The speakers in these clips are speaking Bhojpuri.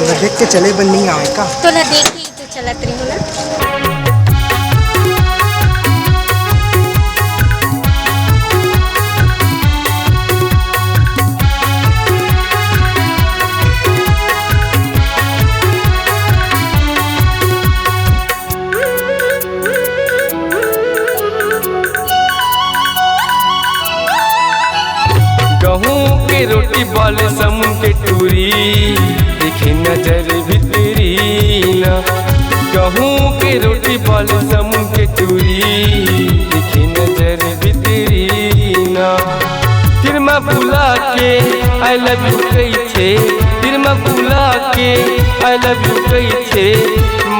तोला देख के चले बन नहीं आवे का? तोला देख के ही तो चलत रही हूँ ना। गहूँ के रोटी बाले समुन के टूरी देखे नजर भितरी ना। गहूँ के रोटी बाले समुन के टूरी देखे नजर भितरी ना। तिरमा बुला के आई लव यू कही छे, तिरमा बुला के आई लव यू कही छे,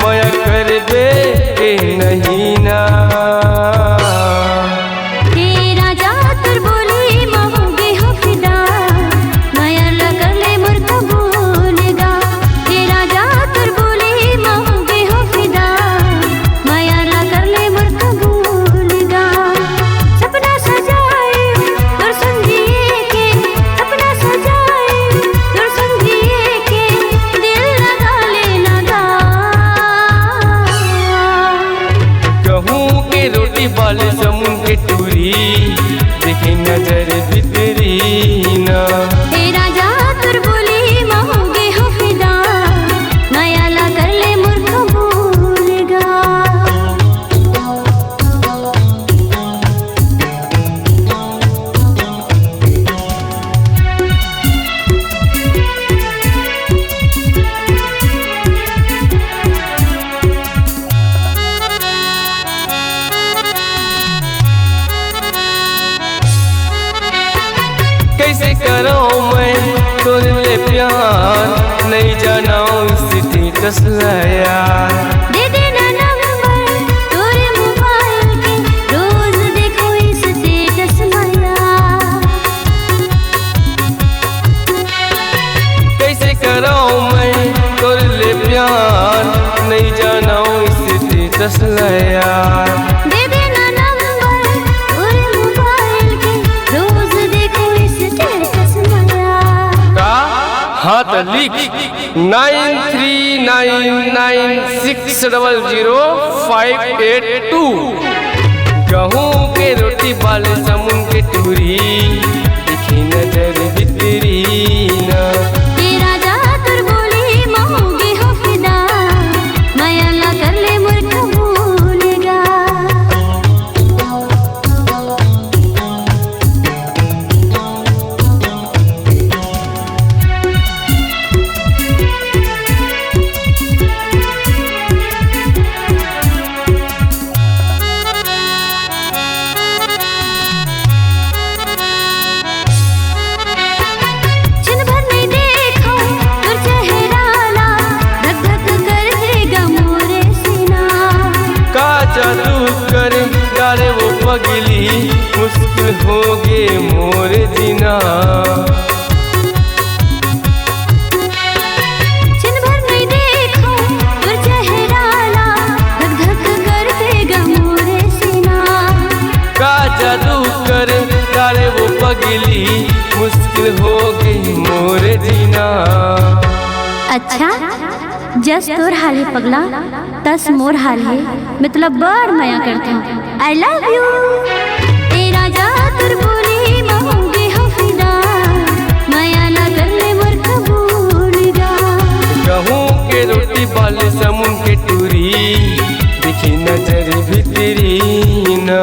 माया करबे के नहीं ना। बाले समुन के टूरी देखे नजर भितरी ना। तेरा जातर बोली मांगे हो फिदा, नया ला कर ले मुर्ख भूलेगा। कैसे करूँ मैं तोरे प्यार, नहीं जाना स्टेटस यार। दे देना नंबर तोरे मोबाइल के, रोज देखो इस स्टेटस नया। कैसे करूँ मैं तोरे प्यार, नहीं जाना स्टेटस यार। दे देना नंबर तोरे मोबाइल के, रोज देखो इस स्टेटस नया। का हाँ तो लिख 9399600582। गहूँ के रोटी बाले समुन के टूरी दिखी नजर भितरी ना। तेरा जातर बोली मांगे हो फिदा, माया ला कर ले मुर्ख भूलेगा। जादू कर डाले वो पगली, मुश्किल हो गे मोर जीना। छिन भर नहीं देखो तुर चेहरा ला, धक धक कर देगा मोरे सीना। का जादू कर डाले वो पगली, मुश्किल हो गई मोर जीना। अच्छा जस तोर हाल है पगला, तस मोर हाल है, मतलब बड़ माया करता हूँ। I love you. तेरा जातर बोली मांगे हो फिदा, माया ना कर ले मुर्ख भूलेगा। गहूँ के रोटी बाले समुन के टूरी दिखी नजर भितरी ना।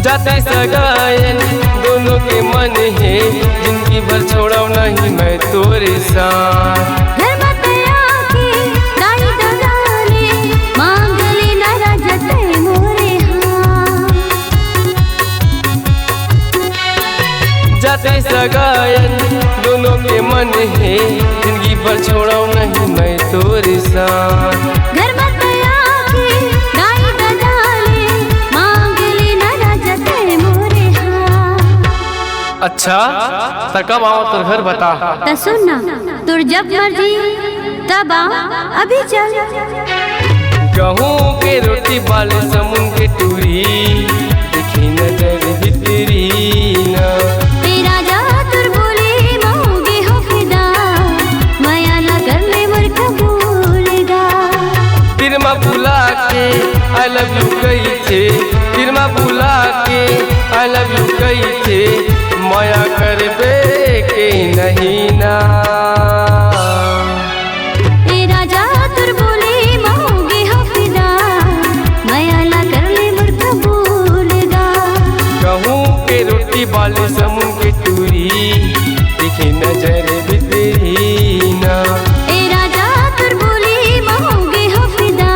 जाते सगायन दोनों के मन है, जिंदगी भर छोड़ा नहीं मैं तोरे साथ। घर मत आके दाई दगाने, मांग ले ना राजते मोरे हाथ। जाते सगायन दोनों के मन है, जिंदगी भर छोड़ा नहीं मैं तोरे साथ। घर मत आके दाई दगाने, मांग ले ना राजते मोरे हाथ। अच्छा त कब आओ तोर घर बता। तो सुन ना, तोर जब मर्जी तब आ, अभी चल। गहूँ के रोटी बाले समुन के टूरी देखी नजर भीतरी ना। तेरा जा तुर बोले मांगे हो फिदा, माया ना कर ले मोर कबूलगा। तिरमा बुला के आई लव यू कही थे, तिरमा बुला के आई लव यू कही थे, माया करबे के नहीं ना। तेरा जा तुर बोले मांगे हो फिदा, माया ना कर ले मोर कबूलगा। गहूँ के रोटी बाले समुन के टूरी देखी नजर भीतरी ना। तेरा जा तुर बोले मांगे हो फिदा,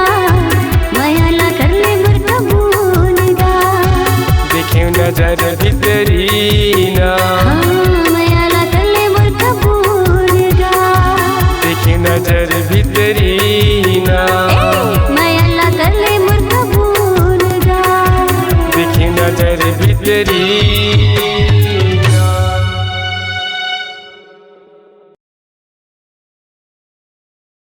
माया ना कर ले मोर कबूलगा। देखे नजर भीतरी ना, माया ना कर ले मोर कबूलगा। देखे नजर भीतरी ना, माया ना कर ले मोर कबूलगा। देखे नजर भीतरी।